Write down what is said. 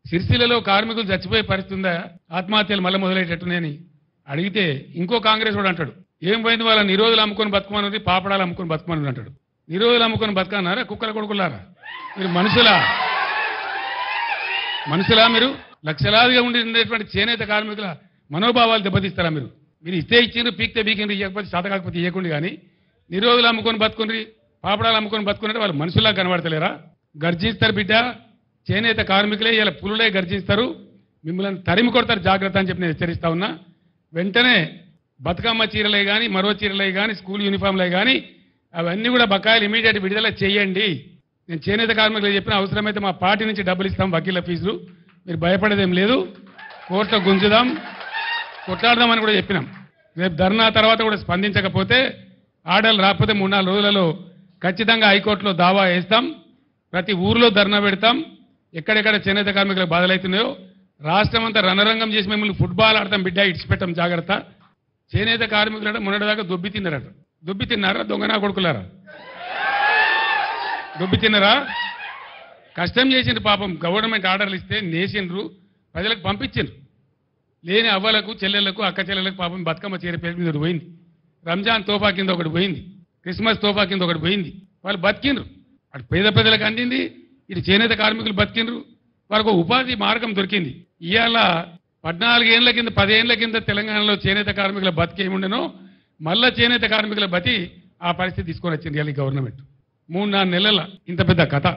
సిరిసిల్లలో కార్మికులు చచ్చిపోయే పరిస్థితి ఉందా? ఆత్మహత్యలు మళ్ళీ మొదలయ్యేటట్టునేని అడిగితే ఇంకో కాంగ్రెస్ వాడు అంటాడు, ఏం పోయింది వాళ్ళ నిరోధులు అమ్ముకొని బతుకమన్నది, పాపడాలు అమ్ముకొని బతుకమన్నది అంటాడు. నిరోధులు అమ్ముకొని బతకన్నారా? కుక్కల కొడుకులారా మీరు? మనుషులా మీరు? లక్షలాదిగా ఉండేటువంటి చేనేత కార్మికుల మనోభావాలు దెబ్బతీస్తారా మీరు? మీరు ఇస్తే ఇచ్చిండ్రు, పీక్తే బీకిండ్రు, ఇవ్వకపోతే శాత కాకపోతే ఇవ్వకుండా. కానీ నిరోధులు అమ్ముకొని బతుకుండ్రి, పాపడాలు అమ్ముకొని బతుకున్నట్టు వాళ్ళు మనుషులా కనబడతలేరా? గర్జిస్తారు బిడ్డ, చేనేత కార్మికులే ఇలా పులులే గర్జిస్తారు, మిమ్మల్ని తరిమి కొడతారు, జాగ్రత్త అని చెప్పి నేను హెచ్చరిస్తా ఉన్నా. వెంటనే బతుకమ్మ చీరలే కానీ, మరో చీరలే కానీ, స్కూల్ యూనిఫామ్లే కానీ అవన్నీ కూడా బకాయిలు ఇమీడియట్ విడుదల చేయండి. నేను చేనేత కార్మికులు చెప్పిన అవసరమైతే మా పార్టీ నుంచి డబ్బులు ఇస్తాం, వకీల ఫీజులు, మీరు భయపడేదేం లేదు, కోర్టులో గుంజుదాం, కొట్లాడదామని కూడా చెప్పినాం. రేపు ధర్నా తర్వాత కూడా స్పందించకపోతే, ఆర్డర్లు రాకపోతే 3-4 రోజులలో ఖచ్చితంగా హైకోర్టులో దావా వేస్తాం. ప్రతి ఊర్లో ధర్నా పెడతాం. ఎక్కడెక్కడ చేనేత కార్మికులకు బాధలవుతున్నాయో రాష్ట్రం అంతా రణరంగం చేసి మిమ్మల్ని ఫుట్బాల్ ఆడతాం బిడ్డ, ఇడిచిపెట్టాం, జాగ్రత్త. చేనేత కార్మికులు మొన్నటిదాకా దొబ్బి తిన్నారట. దొబ్బి తిన్నారా? దొంగనా కొడుకులారా? దొబ్బి తిన్నారా? కష్టం చేసిండ్రు పాపం. గవర్నమెంట్ ఆర్డర్లు ఇస్తే నేసిండ్రు, ప్రజలకు పంపించిండ్రు. లేని అవ్వలకు, చెల్లెళ్లకు, అక్క చెల్లెలకు పాపం బతుకమ్మ చీర పేరు మీద ఒకటి పోయింది, రంజాన్ తోఫా కింద ఒకటి పోయింది, క్రిస్మస్ తోఫా కింద ఒకటి పోయింది. వాళ్ళు బతికిండ్రు. అటు పేద ప్రజలకు అందింది, ఇటు చేనేత కార్మికులు బతికిండ్రు, వాళ్ళకు ఉపాధి మార్గం దొరికింది. ఇవాళ 14 ఏళ్ల కింద 10 ఏళ్ల కింద తెలంగాణలో చేనేత కార్మికుల బతికి ఏముండనో మళ్ళా చేనేత కార్మికుల బతి ఆ పరిస్థితి తీసుకొని వచ్చింది ఇవాళ గవర్నమెంట్. 3-4 నెలల ఇంత పెద్ద కథ.